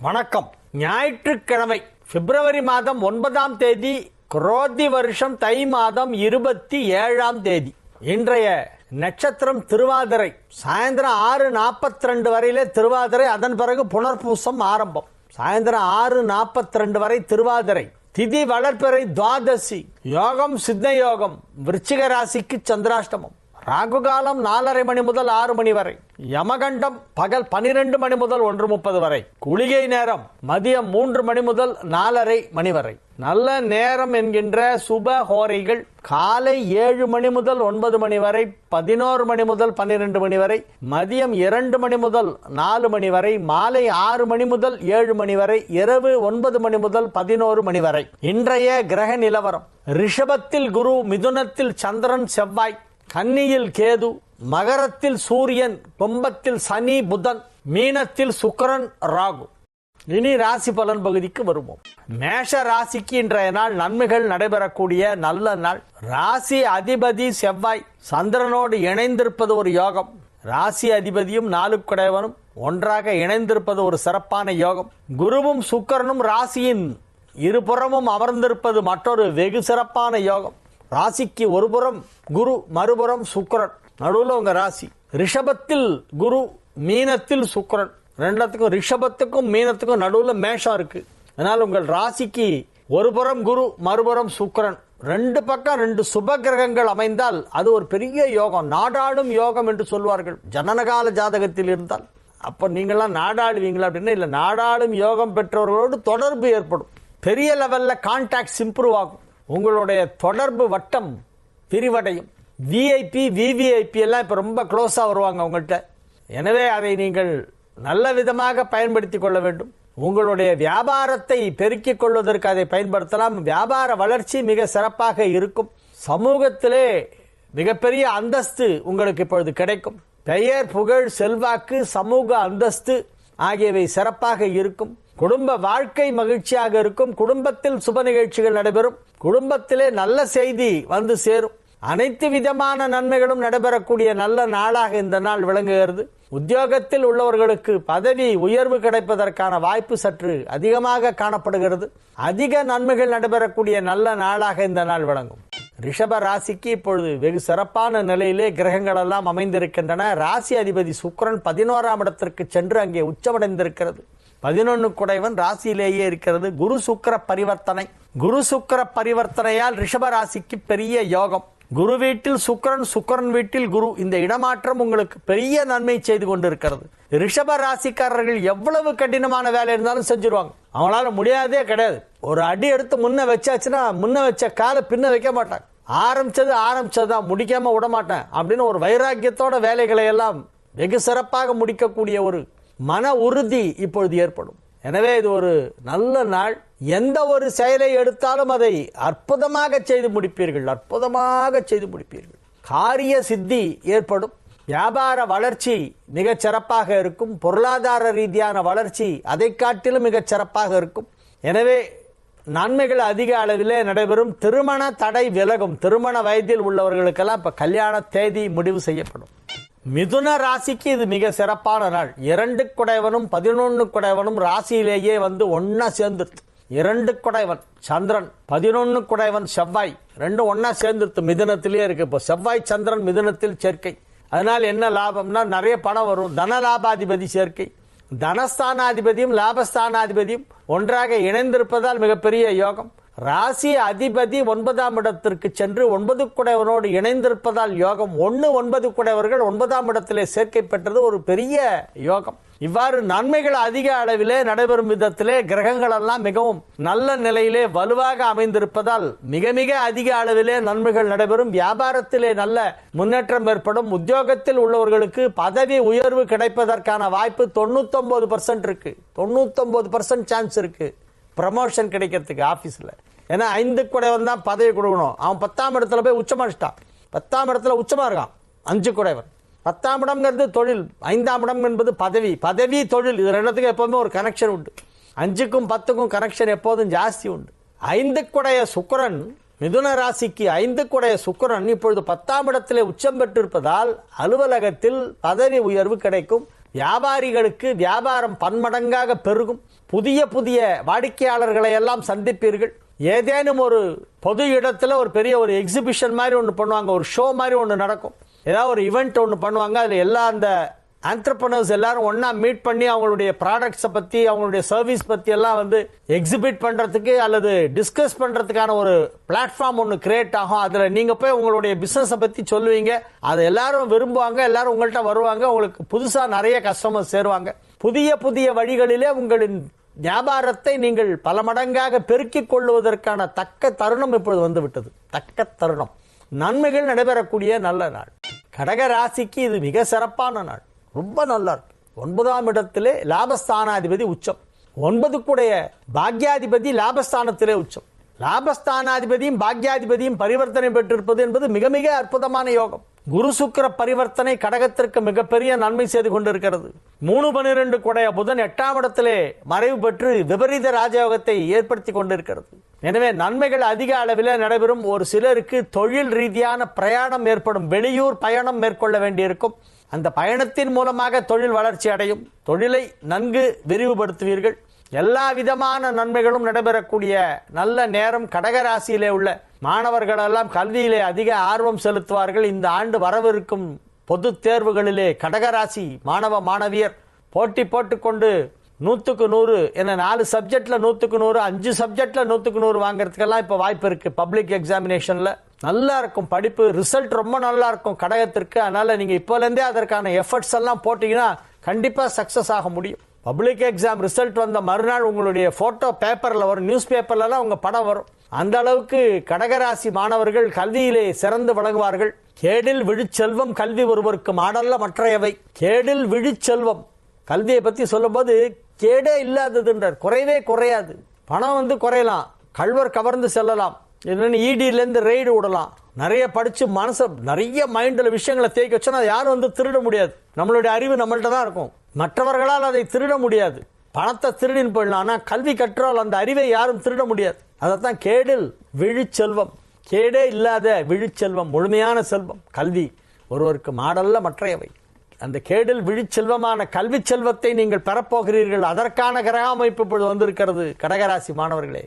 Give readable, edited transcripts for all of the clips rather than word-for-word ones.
வணக்கம். ஞாயிற்றுக்கிழமை பிப்ரவரி மாதம் 9ஆம் தேதி, குரோதி வருஷம் தை மாதம் 27ஆம் தேதி. இன்றைய நட்சத்திரம் திருவாதிரை. சாயந்தரம் 6:42 வரையிலே திருவாதிரை, அதன் பிறகு புனர்பூசம் ஆரம்பம். சாயந்தரம் 6:42 வரை திருவாதிரை. திதி வளர்பிறை துவாதசி. யோகம் சித்த யோகம். விருச்சிக ராசிக்கு சந்திராஷ்டமம். ராகுகாலம் 4:30 மணி முதல் 6 மணி வரை. யமகண்டம் பகல் 12 மணி முதல் 1:30 வரை. குளிகை நேரம் மதியம் 3 மணி முதல் 4:30 மணி வரை. நல்ல நேரம் என்கின்ற சுப ஹோரைகள் காலை 7 மணி முதல் 9 மணி வரை, 11 மணி முதல் 12 மணி வரை, மதியம் 2 மணி முதல் 4 மணி வரை, மாலை 6 மணி முதல் 7 மணி வரை, இரவு 9 மணி முதல் 11 மணி வரை. இன்றைய கிரக நிலவரம்: ரிஷபத்தில் குரு, மிதுனத்தில் சந்திரன் செவ்வாய், கன்னியில் கேது, மகரத்தில் சூரியன், கும்பத்தில் சனி புதன், மீனத்தில் சுக்கிரன் ராகு. இனி ராசி பலன் பகுதிக்கு வருவோம். மேஷ ராசிக்கு இன்றைய நாள் நன்மைகள் நடைபெறக்கூடிய நல்ல நாள். ராசி அதிபதி செவ்வாய் சந்திரனோடு இணைந்திருப்பது ஒரு யோகம். ராசி அதிபதியும் 4 குடையவனும் ஒன்றாக இணைந்திருப்பது ஒரு சிறப்பான யோகம். குருவும் சுக்கிரனும் ராசியின் இருபுறமும் அமர்ந்திருப்பது மற்றொரு வெகு சிறப்பான யோகம். ராசிக்கு ஒரு புறம் குரு, மறுபுறம் சுக்கிரன், நடுவில் உங்க ராசி. ரிஷபத்தில் குரு, மீனத்தில் சுக்கிரன். ரெண்டுத்துக்கும், ரிஷபத்துக்கும் மீனத்துக்கும் நடுவில் மேஷம் இருக்கு. அதனால் உங்கள் ராசிக்கு ஒரு புறம் குரு, மறுபுறம் சுக்கிரன், ரெண்டு பக்கம் 2 சுப கிரகங்கள் அமைந்தால் அது ஒரு பெரிய யோகம். நாடாளும் யோகம் என்று சொல்வார்கள் ஜனனகால ஜாதகத்தில் இருந்தால். அப்போ நீங்கள்லாம் நாடாளுவீங்களா அப்படின்னா இல்லை. நாடாளும் யோகம் பெற்றவர்களோடு தொடர்பு ஏற்படும். பெரிய லெவல்ல கான்டாக்ட்ஸ் இம்ப்ரூவ் ஆகும். உங்களுடைய தொடர்பு வட்டம் விரிவடையும். விஐபி, விவிஐபி எல்லாம் இப்போ ரொம்ப க்ளோஸாக வருவாங்க உங்கள்கிட்ட. எனவே அதை நீங்கள் நல்ல விதமாக பயன்படுத்தி கொள்ள வேண்டும். உங்களுடைய வியாபாரத்தை பெருக்கிக் கொள்வதற்கு அதை பயன்படுத்தலாம். வியாபார வளர்ச்சி மிக சிறப்பாக இருக்கும். சமூகத்திலே மிகப்பெரிய அந்தஸ்து உங்களுக்கு இப்பொழுது கிடைக்கும். பெயர், புகழ், செல்வாக்கு, சமூக அந்தஸ்து ஆகியவை சிறப்பாக இருக்கும். குடும்ப வாழ்க்கை மகிழ்ச்சியாக இருக்கும். குடும்பத்தில் சுப நிகழ்ச்சிகள் நடைபெறும். குடும்பத்திலே நல்ல செய்தி வந்து சேரும். அனைத்து விதமான நன்மைகளும் நடைபெறக்கூடிய நல்ல நாளாக இந்த நாள் விளங்குகிறது. உத்தியோகத்தில் உள்ளவர்களுக்கு பதவி உயர்வு கிடைப்பதற்கான வாய்ப்பு சற்று அதிகமாக காணப்படுகிறது. அதிக நன்மைகள் நடைபெறக்கூடிய நல்ல நாளாக இந்த நாள் விளங்கும். ரிஷப ராசிக்கு இப்பொழுது வெகு சிறப்பான நிலையிலே கிரகங்கள் எல்லாம் அமைந்திருக்கின்றன. ராசி அதிபதி சுக்கிரன் 11ஆம் இடத்திற்கு சென்று அங்கே உச்சமடைந்திருக்கிறது. 11 குடைவன் ராசியிலேயே இருக்கிறது. குரு சுக்கிர பரிவர்த்தனை. குரு சுக்கிர பரிவர்த்தனையால் ரிஷப ராசிக்கு பெரிய யோகம். குரு வீட்டில் சுக்கிரன், சுக்கிரன் வீட்டில் குரு. இந்த இடமாற்றம் உங்களுக்கு பெரிய நன்மை செய்து கொண்டிருக்கிறது. ரிஷப ராசிக்காரர்கள் எவ்வளவு கடினமான வேலை இருந்தாலும் செஞ்சிருவாங்க. அவங்களால முடியாதே கிடையாது. ஒரு அடி எடுத்து முன்ன வச்சாச்சுன்னா முன்ன வச்ச காலை பின்ன வைக்க மாட்டாங்க. ஆரம்பிச்சதுதான், முடிக்காம விட மாட்டேன் அப்படின்னு ஒரு வைராக்கியத்தோட வேலைகளை எல்லாம் வெகு சிறப்பாக முடிக்கக்கூடிய ஒரு மன உறுதி இப்பொழுது ஏற்படும். எனவே இது ஒரு நல்ல நாள். எந்த ஒரு செயலை எடுத்தாலும் அதை அற்புதமாக செய்து முடிப்பீர்கள். காரிய சித்தி ஏற்படும். வியாபார வளர்ச்சி மிகச் சிறப்பாக இருக்கும். பொருளாதார ரீதியான வளர்ச்சி அதை காட்டிலும் மிகச் சிறப்பாக இருக்கும். எனவே நன்மைகள் அதிக அளவிலே நடைபெறும். திருமண தடை விலகும். திருமண வயதில் உள்ளவர்களுக்கெல்லாம் இப்ப கல்யாண தேதி முடிவு செய்யப்படும். மிதுன ராசிக்கு இது மிக சிறப்பான நாள். 2 குடைவனும் 11 குடைவனும் ராசியிலேயே வந்து ஒன்னா சேர்ந்துருது. 2 குடைவன் சந்திரன், 11 குடைவன் செவ்வாய், ரெண்டும் ஒன்னா சேர்ந்துருது. மிதுனத்திலேயே இருக்கு. இப்போ செவ்வாய் சந்திரன் மிதுனத்தில் சேர்க்கை. அதனால் என்ன லாபம்னா நிறைய பணம் வரும். தன லாபாதிபதி சேர்க்கை. தனஸ்தானாதிபதியும் லாபஸ்தானாதிபதியும் ஒன்றாக இணைந்திருப்பதால் மிகப்பெரிய யோகம். ராசி அதிபதி 9ஆம் இடத்திற்கு சென்று 9 குடைவனோடு இணைந்திருப்பதால் யோகம். 1-9 குடைவர்கள் 9ஆம் இடத்திலே சேர்க்கை பெற்றது ஒரு பெரிய யோகம். இவ்வாறு நன்மைகள் அதிக அளவிலே நடைபெறும் விதத்திலே கிரகங்கள் எல்லாம் மிகவும் நல்ல நிலையிலே வலுவாக அமைந்திருப்பதால் மிக மிக அதிக அளவிலே நன்மைகள் நடைபெறும். வியாபாரத்திலே நல்ல முன்னேற்றம் ஏற்படும். உத்தியோகத்தில் உள்ளவர்களுக்கு பதவி உயர்வு கிடைப்பதற்கான வாய்ப்பு 99% இருக்கு. 99% சான்ஸ் இருக்கு ப்ரமோஷன் கிடைக்கிறதுக்கு ஆபீஸ்ல. ஏன்னா 5 குடைவன் தான் பதவி கொடுக்கணும். அவன் 10ஆம் இடத்துல போய் உச்சமாடிட்டான். 10ஆம் இடத்துல உச்சமா இருக்கான் 5 குடைவன். 10ஆம் இடம்ங்கிறது தொழில், 5ஆம் இடம் என்பது பதவி தொழில். இது ரெண்டுத்துக்கும் எப்போதுமே ஒரு கனெக்ஷன் உண்டு. 5க்கும் 10க்கும் கனெக்ஷன் எப்போதும் ஜாஸ்தி உண்டு. 5 குடைய சுக்கிரன், மிதுன ராசிக்கு 5 குடைய சுக்கிரன் இப்பொழுது 10ஆம் இடத்திலே உச்சம் பெற்றிருப்பதால் அலுவலகத்தில் பதவி உயர்வு கிடைக்கும். வியாபாரிகளுக்கு வியாபாரம் பன்மடங்காக பெருகும். புதிய புதிய வாடிக்கையாளர்களை எல்லாம் சந்திப்பீர்கள். ஏதேனும் ஒரு பொது இடத்துல ஒரு பெரிய ஒரு எக்ஸிபிஷன் மாதிரி ஒன்று பண்ணுவாங்க, ஒரு ஷோ மாதிரி ஒன்று நடக்கும், ஏதாவது ஒரு ஈவெண்ட் ஒன்று பண்ணுவாங்க. அதில் எல்லா அந்த ஆண்டர்பிரனர்ஸ் எல்லாரும் ஒன்றா மீட் பண்ணி அவங்களுடைய ப்ராடக்ட்ஸை பற்றி அவங்களுடைய சர்வீஸ் பற்றி எல்லாம் வந்து எக்ஸிபிட் பண்ணுறதுக்கு அல்லது டிஸ்கஸ் பண்ணுறதுக்கான ஒரு பிளாட்ஃபார்ம் ஒன்று கிரியேட் ஆகும். அதில் நீங்கள் போய் உங்களுடைய பிஸ்னஸை பற்றி சொல்லுவீங்க. அதை எல்லாரும் விரும்புவாங்க, எல்லாரும் உங்கள்கிட்ட வருவாங்க, உங்களுக்கு புதுசாக நிறைய கஸ்டமர்ஸ் சேருவாங்க. புதிய புதிய வழிகளிலே உங்களின் வியாபாரத்தை நீங்கள் பல மடங்காக பெருக்கிக் கொள்வதற்கான தக்க தருணம் இப்பொழுது வந்துவிட்டது. தக்க தருணம், நன்மைகள் நடைபெறக்கூடிய நல்ல நாள். கடக ராசிக்கு இது மிக சிறப்பான நாள், ரொம்ப நல்லா இருக்கு. 9ஆம் இடத்திலே லாபஸ்தானாதிபதி உச்சம். 9 கூடைய பாக்யாதிபதி லாபஸ்தானத்திலே உச்சம். லாபஸ்தானாதிபதியும் பாக்யாதிபதியும் பரிவர்த்தனை பெற்றிருப்பது என்பது மிக மிக அற்புதமான யோகம். குரு சுக்கிர பரிவர்த்தனை கடகத்திற்கு மிகப்பெரிய நன்மை செய்து கொண்டிருக்கிறது. 3-12 கூடைய புதன் 8ஆம் இடத்திலே மறைவு பெற்று விபரீத ராஜயோகத்தை ஏற்படுத்தி கொண்டிருக்கிறது. எனவே நன்மைகள் அதிக அளவில் நடைபெறும். ஒரு சிலருக்கு தொழில் ரீதியான பிரயாணம் ஏற்படும், வெளியூர் பயணம் மேற்கொள்ள வேண்டியிருக்கும். அந்த பயணத்தின் மூலமாக தொழில் வளர்ச்சி அடையும், தொழிலை நன்கு விரிவுபடுத்துவீர்கள். எல்லா விதமான நன்மைகளும் நடைபெறக்கூடிய நல்ல நேரம். கடகராசியிலே உள்ள மாணவர்கள் எல்லாம் கல்வியிலே அதிக ஆர்வம் செலுத்துவார்கள். இந்த ஆண்டு வரவிருக்கும் பொது தேர்வுகளிலே கடகராசி மாணவ மாணவியர் போட்டி போட்டுக்கொண்டு 100க்கு 100 என 4 சப்ஜெக்ட்ல 100க்கு 100, 5 சப்ஜெக்ட்ல 100க்கு 100 வாங்கறதுக்கெல்லாம் இப்ப வாய்ப்பு இருக்கு. பப்ளிக் எக்ஸாமினேஷன்ல நல்லா இருக்கும் படிப்பு, ரிசல்ட் ரொம்ப நல்லா இருக்கும் கடகத்திற்கு. அதனால நீங்க இப்போல இருந்தே அதற்கான எஃபர்ட்ஸ் எல்லாம் போட்டீங்கன்னா கண்டிப்பா சக்சஸ் ஆக முடியும். பப்ளிக் எக்ஸாம் ரிசல்ட் வந்த மறுநாள் உங்களுடைய போட்டோ பேப்பர்ல வரும், நியூஸ் பேப்பர்லாம் உங்க படம் வரும். அந்த அளவுக்கு கடகராசி மாணவர்கள் கல்வியிலே சிறந்து விளங்குவார்கள். கேடில் விழிச்செல்வம் கல்வி ஒருவருக்கு மாடல்ல மற்றையவை. கேடில் விழிச்செல்வம், கல்வியை பத்தி சொல்லும் போது கேடே இல்லாததுன்றார், குறைவே குறையாது. பணம் வந்து குறையலாம், கள்வர் கவர்ந்து செல்லலாம், இடில இருந்து ரெய்டு விடலாம். நிறைய படிச்சு மனசு நிறைய மைண்ட்ல விஷயங்களை தேக்கி வச்சோன்னா யாரும் வந்து திருட முடியாது. நம்மளுடைய அறிவு நம்மள்ட்ட தான் இருக்கும், மற்றவர்களால் அதை திருட முடியாது. பணத்தை திருடின்னு போயிடலாம், ஆனா கல்வி கற்றால் அந்த அறிவை யாரும் திருட முடியாது. அதைத்தான் கேடில் விழிச்செல்வம், கேடே இல்லாத விழிச்செல்வம், முழுமையான செல்வம் கல்வி ஒருவருக்கு மாடல்ல மற்றையவை. அந்த கேடில் விழிச்செல்வமான கல்வி செல்வத்தை நீங்கள் பெறப்போகிறீர்கள். அதற்கான கிரக அமைப்பு இப்பொழுது வந்திருக்கிறது கடகராசி மாணவர்களே.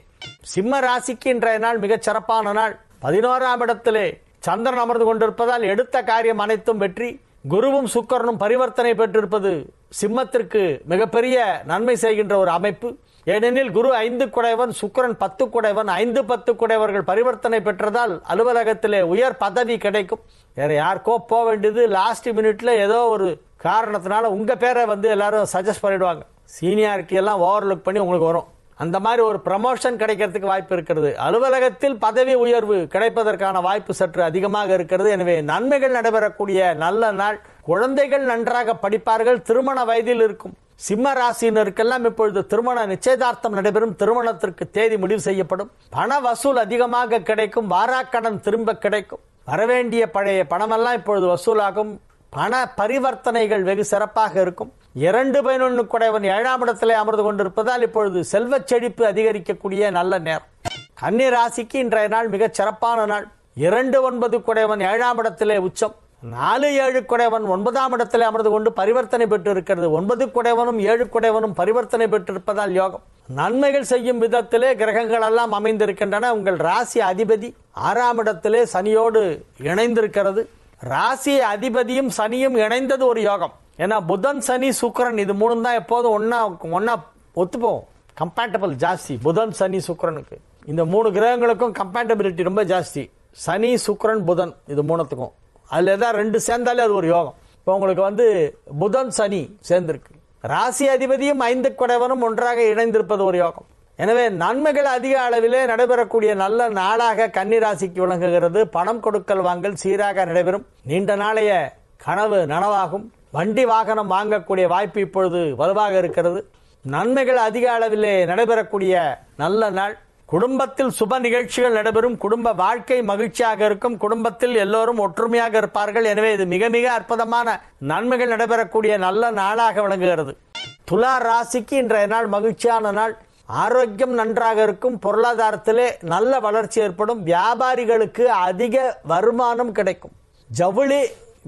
சிம்ம ராசிக்கு இன்றைய நாள் மிகச் சிறப்பான நாள். 11ஆம் இடத்திலே சந்திரன் அமர்ந்து கொண்டிருப்பதால் எடுத்த காரியம் அனைத்தும் வெற்றி. குருவும் சுக்கிரனும் பரிவர்த்தனை பெற்றிருப்பது சிம்மத்திற்கு மிகப்பெரிய நன்மை செய்கின்ற ஒரு அமைப்பு. ஏனெனில் குரு 5 குடையவன், சுக்கிரன் 10 குடையவன். 5-10 குடையவர்கள் பரிவர்த்தனை பெற்றதால் அலுவலகத்திலே உயர் பதவி கிடைக்கும். வேற யாருக்கோ போக வேண்டியது, லாஸ்ட் மினிட்ல ஏதோ ஒரு காரணத்தினால உங்க பேரை வந்து எல்லாரும் சஜஸ்ட் பண்ணிடுவாங்க. சீனியாரிட்டி எல்லாம் ஓவர்லுக் பண்ணி உங்களுக்கு வரும். அந்த மாதிரி ஒரு ப்ரமோஷன் கிடைக்கிறதுக்கு வாய்ப்பு இருக்கிறது. அலுவலகத்தில் பதவி உயர்வு கிடைப்பதற்கான வாய்ப்பு சற்று அதிகமாக இருக்கிறது. எனவே நன்மைகள் நடைபெறக்கூடிய நல்ல நாள். குழந்தைகள் நன்றாக படிப்பார்கள். திருமண வயதில் இருக்கும் சிம்ம ராசியினருக்கெல்லாம் இப்பொழுது திருமண நிச்சயதார்த்தம் நடைபெறும். திருமணத்திற்கு தேதி முடிவு செய்யப்படும். பண வசூல் அதிகமாக கிடைக்கும். வாராக்கடன் திரும்ப கிடைக்கும். வரவேண்டிய பழைய பணமெல்லாம் இப்பொழுது வசூலாகும். பண பரிவர்த்தனைகள் வெகு சிறப்பாக இருக்கும். 2-11 குடையவன் 7ஆம் இடத்திலே அமர்ந்து கொண்டிருப்பதால் இப்பொழுது செல்வ செழிப்பு அதிகரிக்கக்கூடிய நல்ல நேரம். கன்னி ராசிக்கு இன்றைய நாள் மிகச் சிறப்பான நாள். 2-9 குடையவன் 7ஆம் இடத்திலே உச்சம். 4-7 குடையவன் 9ஆம் இடத்திலே அமர்ந்து கொண்டு பரிவர்த்தனை பெற்று இருக்கிறது. 9 குடையவனும் 7 குடையவனும் பரிவர்த்தனை பெற்றிருப்பதால் யோகம். நன்மைகள் செய்யும் விதத்திலே கிரகங்கள் எல்லாம் அமைந்திருக்கின்றன. உங்கள் ராசி அதிபதி 6ஆம் இடத்திலே சனியோடு இணைந்திருக்கிறது. ராசி அதிபதியும் சனியும் இணைந்தது ஒரு யோகம். ஏன்னா புதன் சனி சுக்கிரன் இது 3 தான் எப்போதும் ஒன்னா ஒத்துப்போம். கம்பேட்டபிள் ஜாஸ்தி புதன் சனி சுக்கிரனுக்கு. இந்த 3 கிரகங்களுக்கும் கம்பேட்டபிலிட்டி ரொம்ப ஜாஸ்தி. சனி சுக்கிரன் புதன் இது 3த்துக்கும். அதுல ஏதாவது 2 சேர்ந்தாலே அது ஒரு யோகம். இப்போ உங்களுக்கு வந்து புதன் சனி சேர்ந்திருக்கு. ராசி அதிபதியும் 5 குடையவனும் ஒன்றாக இணைந்திருப்பது ஒரு யோகம். எனவே நன்மைகள் அதிக அளவிலே நடைபெறக்கூடிய நல்ல நாளாக கன்னி ராசிக்கு விளங்குகிறது. பணம் கொடுக்கல் வாங்கல் சீராக நடைபெறும். நீண்ட நாளைய கனவு நனவாகும். வண்டி வாகனம் வாங்கக்கூடிய வாய்ப்பு இப்பொழுது வலுவாக இருக்கிறது. நன்மைகள் அதிக அளவிலே நடைபெறக்கூடிய நல்ல நாள். குடும்பத்தில் சுப நிகழ்ச்சிகள் நடைபெறும். குடும்ப வாழ்க்கை மகிழ்ச்சியாக இருக்கும். குடும்பத்தில் எல்லோரும் ஒற்றுமையாக இருப்பார்கள். எனவே இது மிக மிக அற்புதமான நன்மைகள் நடைபெறக்கூடிய நல்ல நாளாக விளங்குகிறது. துலா ராசிக்கு இன்றைய நாள் மகிழ்ச்சியான நாள். ஆரோக்கியம் நன்றாக இருக்கும். பொருளாதாரத்திலே நல்ல வளர்ச்சி ஏற்படும். வியாபாரிகளுக்கு அதிக வருமானம் கிடைக்கும். ஜவுளி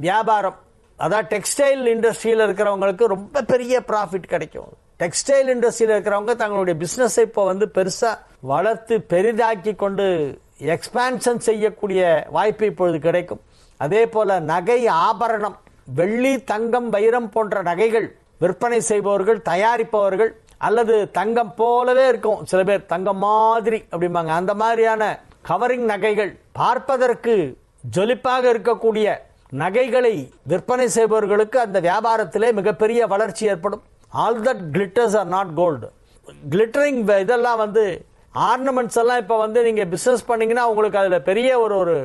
வியாபாரம், அதான் டெக்ஸ்டைல் இண்டஸ்ட்ரியில் இருக்கிறவங்களுக்கு ரொம்ப பெரிய ப்ராஃபிட் கிடைக்கும். டெக்ஸ்டைல் இண்டஸ்ட்ரியில் இருக்கிறவங்க தங்களுடைய பிஸ்னஸை இப்போ வந்து பெருசாக வளர்த்து பெரிதாக்கி கொண்டு எக்ஸ்பான்ஷன் செய்யக்கூடிய வாய்ப்பு இப்பொழுது கிடைக்கும். அதே போல நகை, ஆபரணம், வெள்ளி, தங்கம், வைரம் போன்ற நகைகள் விற்பனை செய்பவர்கள், தயாரிப்பவர்கள், அல்லது தங்கம் போலவே இருக்கும், சில பேர் தங்கம் மாதிரி அப்படிம்பாங்க, அந்த மாதிரியான கவரிங் நகைகள், பார்ப்பதற்கு ஜொலிப்பாக இருக்கக்கூடிய நகைகளை விற்பனை செய்பவர்களுக்கு அந்த வியாபாரத்திலே மிகப்பெரிய வளர்ச்சி ஏற்படும். All that glitters are not gold. Glittering இதெல்லாம் வந்து ஆர்னமெண்ட்ஸ் எல்லாம் இப்போ வந்து நீங்கள் பிஸ்னஸ் பண்ணீங்கன்னா உங்களுக்கு அதில் பெரிய ஒரு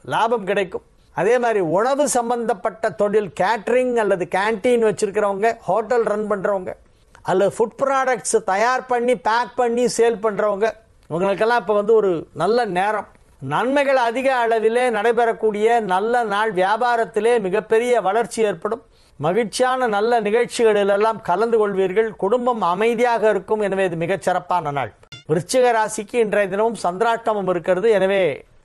லாபம் கிடைக்கும். அதே மாதிரி உணவு சம்பந்தப்பட்ட தொழில், கேட்டரிங் அல்லது கேன்டீன் வச்சிருக்கிறவங்க, ஹோட்டல் ரன் பண்ணுறவங்க, அல்லது ஃபுட் ப்ராடக்ட்ஸ் தயார் பண்ணி பேக் பண்ணி சேல் பண்ணுறவங்க, இவங்களுக்கெல்லாம் இப்போ வந்து ஒரு நல்ல நேரம். நன்மைகள் அதிக அளவிலே நடைபெறக்கூடிய நல்ல நாள். வியாபாரத்திலே மிகப்பெரிய வளர்ச்சி ஏற்படும். மகிழ்ச்சியான நல்ல நிகழ்ச்சிகளில் எல்லாம் கலந்து கொள்வீர்கள். குடும்பம் அமைதியாக இருக்கும். எனவே இது மிகச் சிறப்பான நாள். விருச்சிக ராசிக்கு இன்றைய தினமும் சந்திராஷ்டமம் இருக்கிறது. எனவே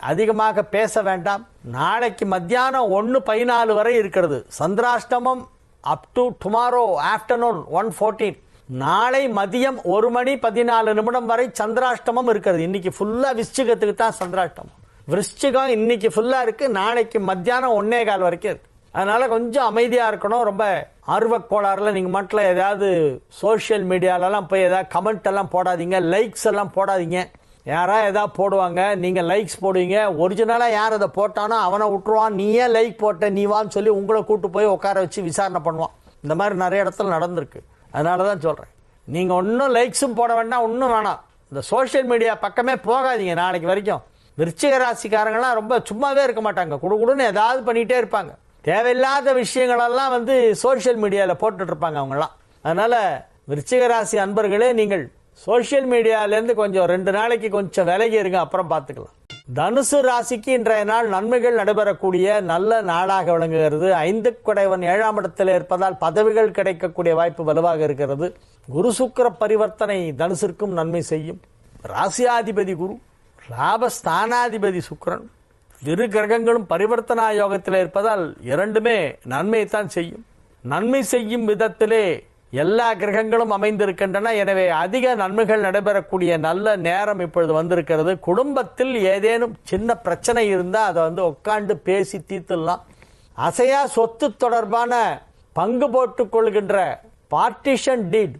அதிகமாக பேச வேண்டாம். நாளைக்கு மத்தியானம் 1:14 வரை இருக்கிறது சந்திராஷ்டமம். Up to tomorrow afternoon 1:14. நாளை மதியம் 1:14 வரை சந்திராஷ்டமம் இருக்கிறது. இன்னைக்கு ஃபுல்லா விருச்சிகத்துக்கு தான் சந்திராஷ்டமம். விருச்சிகம் இன்னைக்கு ஃபுல்லா இருக்கு. நாளைக்கு மத்தியானம் 1:15 வரைக்கும் இருக்கு. அதனால கொஞ்சம் அமைதியா இருக்கணும். ரொம்ப ஆர்வக்கோளாறுல நீங்க மட்டும் ஏதாவது சோசியல் மீடியாலெல்லாம் போய் ஏதாவது கமெண்ட் எல்லாம் போடாதீங்க, லைக்ஸ் எல்லாம் போடாதீங்க. யாரா ஏதாவது போடுவாங்க, நீங்க லைக்ஸ் போடுவீங்க. ஒரிஜினலா யார் அதை போட்டானோ அவனை விட்டுருவான். நீ ஏன் லைக் போட்ட, நீ வான்னு சொல்லி உங்களை கூட்டு போய் உட்கார வச்சு விசாரணை பண்ணுவான். இந்த மாதிரி நிறைய இடத்துல நடந்திருக்கு. அதனால தான் சொல்றேன், நீங்க ஒன்றும் லைக்ஸும் போட வேண்டாம், ஒன்றும் வேணாம். இந்த சோசியல் மீடியா பக்கமே போகாதீங்க நாளைக்கு வரைக்கும். விருச்சிக ராசிக்காரங்களாம் ரொம்ப சும்மாவே இருக்க மாட்டாங்க. குடுகுடுன்னு ஏதாவது பண்ணிட்டே இருப்பாங்க. தேவையில்லாத விஷயங்களெல்லாம் வந்து சோசியல் மீடியாவில் போட்டுட்டு இருப்பாங்க அவங்களாம். அதனால விருச்சிக ராசி அன்பர்களே, நீங்கள் சோசியல் மீடியாலேருந்து கொஞ்சம் 2 நாளைக்கு கொஞ்சம் விலகி இருங்க, அப்புறம் பார்த்துக்கலாம். தனுசு ராசிக்கு இன்றைய நாள் நன்மைகள் நடைபெறக்கூடிய நல்ல நாளாக விளங்குகிறது. 5 குடைவன் 7ஆம் இடத்தில் இருப்பதால் பதவிகள் கிடைக்கக்கூடிய வாய்ப்பு வலுவாக இருக்கிறது. குரு சுக்கிர பரிவர்த்தனை தனுசிற்கும் நன்மை செய்யும். ராசியாதிபதி குரு, லாபஸ்தானாதிபதி சுக்கிரன், இரு கிரகங்களும் பரிவர்த்தனா யோகத்தில் இருப்பதால் இரண்டுமே நன்மையைத்தான் செய்யும். நன்மை செய்யும் விதத்திலே எல்லா கிரகங்களும் அமைந்திருக்கின்றன. எனவே அதிக நன்மைகள் நடைபெறக்கூடிய நல்ல நேரம் இப்பொழுது வந்திருக்கிறது. குடும்பத்தில் ஏதேனும் சின்ன பிரச்சனை இருந்தால் அதை வந்து உட்காந்து பேசி தீர்த்துடலாம். அசையா சொத்து தொடர்பான பங்கு போட்டுக் கொள்கின்ற பார்ட்டிஷன் டீட்,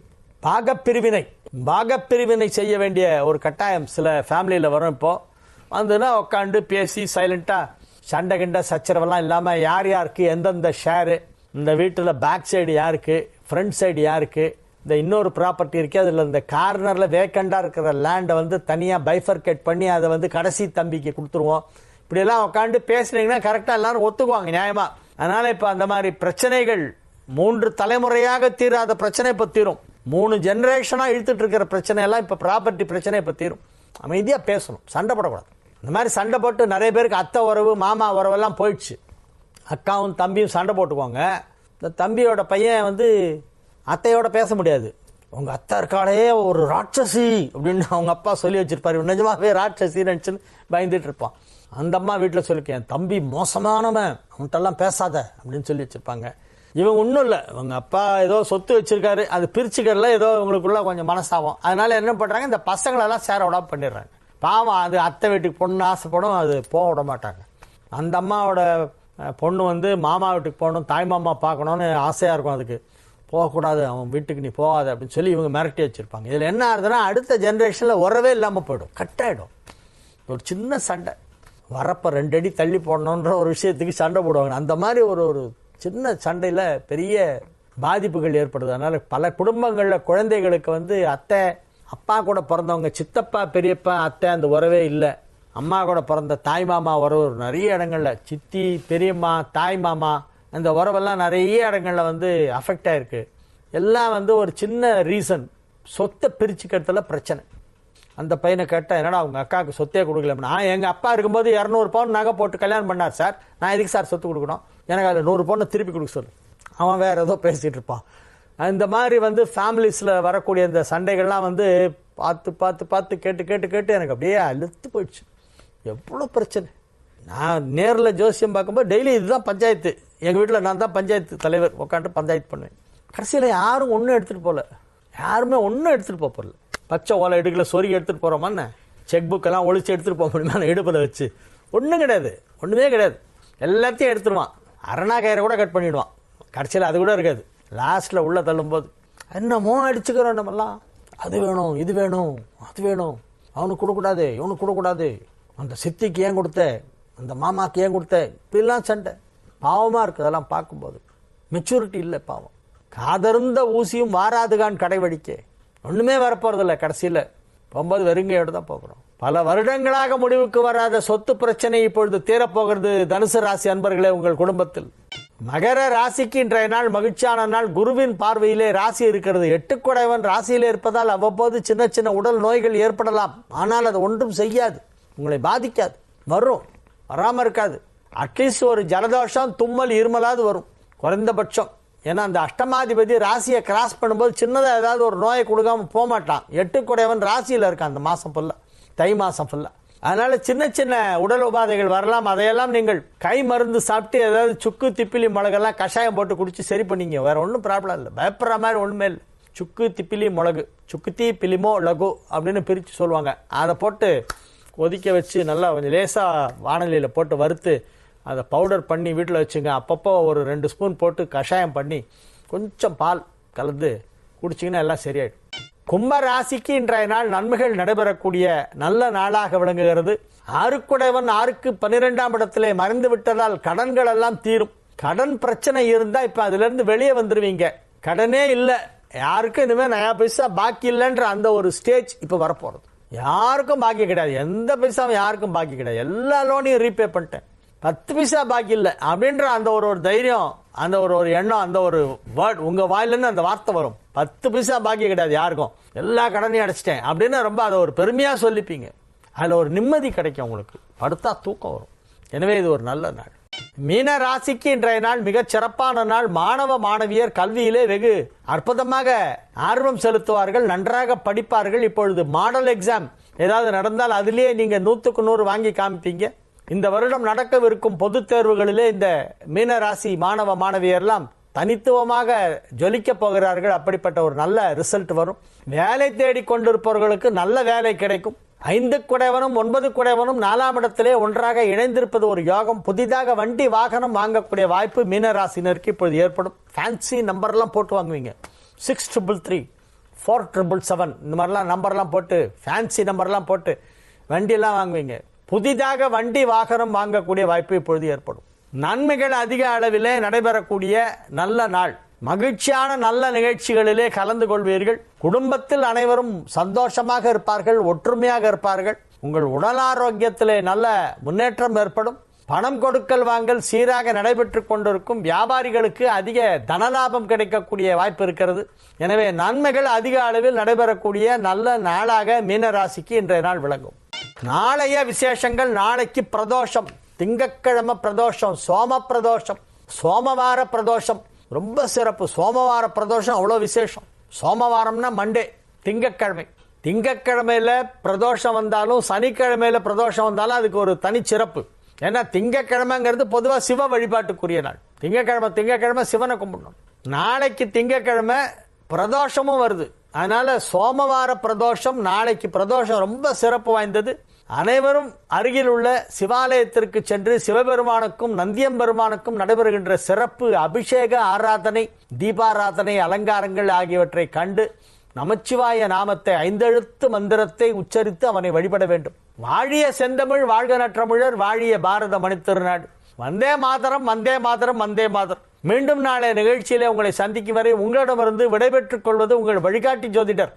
பாகப்பிரிவினை செய்ய வேண்டிய ஒரு கட்டாயம் சில ஃபேமிலியில் வரும். இப்போ வந்துன்னா உட்காந்து பேசி சைலண்டாக சண்டை கிண்ட சச்சரவெல்லாம் இல்லாமல் யார் யாருக்கு எந்தெந்த ஷேரு, இந்த வீட்டில் பேக் சைடு யாருக்கு, ஃப்ரண்ட் சைடு யாருக்கு, இந்த இன்னொரு ப்ராப்பர்ட்டி இருக்குது, அதில் இந்த கார்னரில் வேக்கண்டாக இருக்கிற லேண்டை வந்து தனியாக பைஃபர்கேட் பண்ணி அதை வந்து கடைசி தம்பிக்கு கொடுத்துருவோம். இப்படியெல்லாம் உட்காந்து பேசுனீங்கன்னா கரெக்டாக எல்லாரும் ஒத்துக்குவாங்க நியாயமாக. அதனால் இப்போ அந்த மாதிரி பிரச்சனைகள் 3 தலைமுறையாக தீராத பிரச்சனை இப்போ தீரும். 3 ஜெனரேஷனாக இழுத்துட்டு இருக்கிற பிரச்சனை எல்லாம் இப்போ ப்ராப்பர்ட்டி பிரச்சனை இப்போ தீரும். அமைதியாக பேசணும், சண்டை போடக்கூடாது. இந்த மாதிரி சண்டை போட்டு நிறைய பேருக்கு அத்தை உறவு மாமா உறவெல்லாம் போயிடுச்சு. அக்காவும் தம்பியும் சண்டை போட்டுக்குவாங்க. இந்த தம்பியோட பையன் வந்து அத்தையோட பேச முடியாது. உங்கள் அத்தை இருக்காளே ஒரு ராட்சசி அப்படின்னு அவங்க அப்பா சொல்லி வச்சிருப்பாரு. நிஜமாவே ராட்சசி நினச்சுன்னு பயந்துட்டு இருப்பான். அந்த அம்மா வீட்டில் சொல்லிருக்கேன், தம்பி மோசமானவன், அவன்கிட்டலாம் பேசாத அப்படின்னு சொல்லி வச்சிருப்பாங்க. இவங்க ஒன்றும் இல்லை, இவங்க அப்பா ஏதோ சொத்து வச்சிருக்காரு, அது பிரிச்சுக்கறல ஏதோ இவங்களுக்குள்ள கொஞ்சம் மனசாகும். அதனால என்ன பண்ணுறாங்க, இந்த பசங்களெல்லாம் சேர விடாம பண்ணிடுறாங்க. பாவம், அது அத்தை வீட்டுக்கு பொண்ணு ஆசைப்படும், அது போக விட மாட்டாங்க. அந்த அம்மாவோட பொண்ணு வந்து மாமா வீட்டுக்கு போகணும், தாய் மாமா பார்க்கணும்னு ஆசையாக இருக்கும். அதுக்கு போகக்கூடாது, அவன் வீட்டுக்கு நீ போகாது அப்படின்னு சொல்லி இவங்க மிரட்டி வச்சுருப்பாங்க. இதில் என்ன ஆகுதுன்னா அடுத்த ஜென்ரேஷனில் உறவே இல்லாமல் போயிடும், கட்டாயிடும். ஒரு சின்ன சண்டை வரப்போ 2 அடி தள்ளி போடணுன்ற ஒரு விஷயத்துக்கு சண்டை போடுவாங்க. அந்த மாதிரி ஒரு சின்ன சண்டையில் பெரிய பாதிப்புகள் ஏற்படுது. அதனால் பல குடும்பங்களில் குழந்தைகளுக்கு வந்து அத்தை அப்பா கூட பிறந்தவங்க, சித்தப்பா பெரியப்பா அத்தை அந்த உறவே இல்லை. அம்மா கூட பிறந்த தாய் மாமா உறவு நிறைய இடங்களில், சித்தி பெரியம்மா தாய் மாமா அந்த உறவெல்லாம் நிறைய இடங்களில் வந்து அஃபெக்ட் ஆகிருக்கு. எல்லாம் வந்து ஒரு சின்ன ரீசன், சொத்தை பிரிச்சுக்கிறதுல பிரச்சனை. அந்த பையனை கேட்டால், என்னடா அவங்க அக்காவுக்கு சொத்தே கொடுக்கல. எங்கள் அப்பா இருக்கும்போது 200 பவுன் நகை போட்டு கல்யாணம் பண்ணார் சார், நான் எதுக்கு சார் சொத்து கொடுக்கணும், எனக்கு அதில் 100 பவுனை திருப்பி கொடுக்க சொல்லு. அவன் வேறு ஏதோ பேசிகிட்டு இருப்பான். இந்த மாதிரி வந்து ஃபேமிலிஸில் வரக்கூடிய இந்த சண்டைகள்லாம் வந்து பார்த்து பார்த்து பார்த்து கேட்டு கேட்டு கேட்டு எனக்கு அப்படியே அழுத்து போயிடுச்சு. எவ்வளோ பிரச்சனை நான் நேரில் ஜோசியம் பார்க்கும்போது டெய்லி இதுதான் பஞ்சாயத்து. எங்கள் வீட்டில் நான் தான் பஞ்சாயத்து தலைவர், உட்காந்து பஞ்சாயத்து பண்ணுவேன். கடைசியில் யாரும் ஒன்றும் எடுத்துகிட்டு போகல, யாருமே ஒன்றும் எடுத்துகிட்டு போகல. பச்சை ஓலை எடுக்கல, சொருகி எடுத்துகிட்டு போகிறோமான்னு செக் புக்கெல்லாம் ஒழிச்சு எடுத்துகிட்டு போக முடியுமா இடுப்பில் வச்சு? ஒன்றும் கிடையாது, ஒன்றுமே கிடையாது. எல்லாத்தையும் எடுத்துடுவான், அரணா கயிறை கூட கட் பண்ணிவிடுவான். கடைசியில் அது கூட இருக்காது. லாஸ்ட்டில் உள்ளே தள்ளும்போது என்னமோ அடிச்சுக்கிறோம் நம்மெல்லாம். அது வேணும், இது வேணும், அது வேணும், அவனுக்கு கொடுக்கூடாது, இவனுக்கு கொடுக்கூடாது, அந்த சித்திக்கு ஏன் கொடுத்த, அந்த மாமாக்கு ஏன் கொடுத்த, இப்படிலாம் சண்டை. பாவமாக இருக்குது அதெல்லாம் பார்க்கும்போது. மெச்சூரிட்டி இல்லை, பாவம். காதருந்த ஊசியும் வாராதுகான் கடைவடிக்க, ஒன்றுமே வரப்போறதில்லை. கடைசியில் போகும்போது வெறுங்கையோடு தான் போகிறோம். பல வருடங்களாக முடிவுக்கு வராத சொத்து பிரச்சனை இப்பொழுது தீரப்போகிறது. தனுசு ராசி அன்பர்களே, உங்கள் குடும்பத்தில் மகர ராசிக்கு இன்றைய நாள் மகிழ்ச்சியான நாள். குருவின் பார்வையிலே ராசி இருக்கிறது. 8 குடைவன் ராசியிலே இருப்பதால் அவ்வப்போது சின்ன சின்ன உடல் நோய்கள் ஏற்படலாம். ஆனால் அது ஒன்றும் செய்யாது, உங்களை பாதிக்காது. வரும், வராமல் இருக்காது. அட்லீஸ்ட் ஒரு ஜலதோஷம், தும்மல், இருமலாவது வரும் குறைந்தபட்சம். ஏன்னா அந்த அஷ்டமாதிபதி ராசியை கிராஸ் பண்ணும்போது சின்னதாக ஏதாவது ஒரு நோயை கொடுக்காம போக மாட்டான். 8 குடைவன் ராசியில் இருக்கான் அந்த மாதம் ஃபுல்லாக, தை மாதம் ஃபுல்லாக. அதனால சின்ன சின்ன உடல் உபாதைகள் வரலாம். அதையெல்லாம் நீங்கள் கை மருந்து சாப்பிட்டு ஏதாவது சுக்கு, திப்பிலி, மிளகெல்லாம் கஷாயம் போட்டு குடிச்சு சரி பண்ணிங்க. வேற ஒன்றும் ப்ராப்ளம் இல்லை, பயப்படுற மாதிரி ஒன்றுமே இல்லை. சுக்கு, திப்பிலி, மிளகு, சுக்குத்தி பிலிமோ லகு அப்படின்னு பிரித்து சொல்லுவாங்க. அதை போட்டு கொதிக்க வச்சு நல்லா கொஞ்சம் லேசாக வானலியில் போட்டு வறுத்து அதை பவுடர் பண்ணி வீட்டில் வச்சுங்க. அப்பப்போ ஒரு 2 ஸ்பூன் போட்டு கஷாயம் பண்ணி கொஞ்சம் பால் கலந்து குடிச்சிங்கன்னா எல்லாம் சரியாயிடும். கும்ப ராசிக்கு இன்றைய நாள் நன்மைகள் நடைபெறக்கூடிய நல்ல நாளாக விளங்குகிறது. 6 குடைவன் 6க்கு 12ஆம் இடத்திலே மறைந்து விட்டதால் கடன்கள் எல்லாம் தீரும். கடன் பிரச்சனை இருந்தால் இப்போ அதிலிருந்து வெளியே வந்துடுவீங்க. கடனே இல்லை, யாருக்கும் இனிமேல் நயா பைசா பாக்கி இல்லைன்ற அந்த ஒரு ஸ்டேஜ் இப்போ வரப்போகிறது. யாருக்கும் பாக்கி கிடையாது, எந்த பைசாவும் யாருக்கும் பாக்கி கிடையாது. எல்லா லோனையும் ரீபே பண்ணிட்டேன், 10 பைசா பாக்கி இல்லை அப்படின்ற அந்த ஒரு தைரியம், அந்த ஒரு எண்ணம், அந்த ஒரு வேர்ட் உங்க வாயிலிருந்து அந்த வார்த்தை வரும். 10 பைசா பாக்கி கிடையாது யாருக்கும், எல்லா கடனையும் அடைச்சிட்டேன் அப்படின்னு ரொம்ப அதை ஒரு பெருமையா சொல்லிப்பீங்க. அதுல ஒரு நிம்மதி கிடைக்கும் உங்களுக்கு, படுத்தா தூக்கம் வரும். எனவே இது ஒரு நல்ல நாள். மீன ராசிக்கு இன்றைய நாள் மிகச் சிறப்பான நாள். மாணவ மாணவியர் கல்வியிலே வெகு அற்புதமாக ஆர்வம் செலுத்துவார்கள், நன்றாக படிப்பார்கள். இப்பொழுது மாடல் எக்ஸாம் ஏதாவது நடந்தால் அதிலேயே நீங்க 100க்கு 100 வாங்கி காமிப்பீங்க. இந்த வருடம் நடக்கவிருக்கும் பொதுத் தேர்வுகளிலே இந்த மீன ராசி மாணவ மாணவியர்லாம் தனித்துவமாக ஜொலிக்க போகிறார்கள். அப்படிப்பட்ட ஒரு நல்ல ரிசல்ட் வரும். வேலை தேடி கொண்டிருப்பவர்களுக்கு நல்ல வேலை கிடைக்கும். 5 குடைவனும் 9 குடைவனும் 4ஆம் இடத்திலே ஒன்றாக இணைந்திருப்பது ஒரு யோகம். புதிதாக வண்டி வாகனம் வாங்கக்கூடிய வாய்ப்பு மீனராசினருக்கு இப்பொழுது ஏற்படும். ஃபேன்சி நம்பர்லாம் போட்டு வாங்குவீங்க, 6333, 4777 இந்த மாதிரிலாம் நம்பர்லாம் போட்டு, ஃபேன்சி நம்பர்லாம் போட்டு வண்டியெல்லாம் வாங்குவீங்க. புதிதாக வண்டி வாகனம் வாங்கக்கூடிய வாய்ப்பு இப்பொழுது ஏற்படும். நன்மைகள் அதிக அளவிலே நடைபெறக்கூடிய நல்ல நாள். மகிழ்ச்சியான நல்ல நிகழ்ச்சிகளிலே கலந்து கொள்வீர்கள். குடும்பத்தில் அனைவரும் சந்தோஷமாக இருப்பார்கள், ஒற்றுமையாக இருப்பார்கள். உங்கள் உடல் ஆரோக்கியத்திலே நல்ல முன்னேற்றம் ஏற்படும். பணம் கொடுக்கல் வாங்கல் சீராக நடைபெற்று கொண்டிருக்கும். வியாபாரிகளுக்கு அதிக தனலாபம் கிடைக்கக்கூடிய வாய்ப்பு இருக்கிறது. எனவே நன்மைகள் அதிக அளவில் நடைபெறக்கூடிய நல்ல நாளாக மீனராசிக்கு இன்றைய நாள் விளங்கும். நாளைய விசேஷங்கள். நாளைக்கு பிரதோஷம், திங்கட்கிழமை பிரதோஷம், சோம பிரதோஷம், சோமவார பிரதோஷம், ரொம்ப சிறப்பு. சோமவார பிரதோஷம் அவ்வளோ விசேஷம். சோமவாரம்னா மண்டே, திங்கட்கிழமை. திங்கட்கிழமையில பிரதோஷம் வந்தாலும் சனிக்கிழமையில பிரதோஷம் வந்தாலும் அதுக்கு ஒரு தனி சிறப்பு. ஏன்னா திங்கட்கிழமைங்கிறது பொதுவாக சிவ வழிபாட்டுக்குரிய நாள். திங்கட்கிழமை சிவனை கும்பிடணும். நாளைக்கு திங்கட்கிழமை பிரதோஷமும் வருது. அதனால சோமவார பிரதோஷம், நாளைக்கு பிரதோஷம் ரொம்ப சிறப்பு வாய்ந்தது. அனைவரும் அருகில் உள்ள சிவாலயத்திற்கு சென்று சிவபெருமானுக்கும் நந்தியம்பெருமானுக்கும் நடைபெறுகின்ற சிறப்பு அபிஷேக ஆராதனை, தீபாராதனை, அலங்காரங்கள் ஆகியவற்றை கண்டு நமச்சிவாய நாமத்தை 5 எழுத்து மந்திரத்தை உச்சரித்து அவனை வழிபட வேண்டும். வாழிய செந்தமிழ், வாழ்க நற்றமிழர், வாழிய பாரத மணித்திருநாடு. வந்தே மாதரம், வந்தே மாதரம், வந்தே மாதரம். மீண்டும் நாளை நிகழ்ச்சியிலே உங்களை சந்திக்கும் வரை உங்களிடமிருந்து விடைபெற்றுக் கொள்வது உங்கள் வழிகாட்டி ஜோதிடர்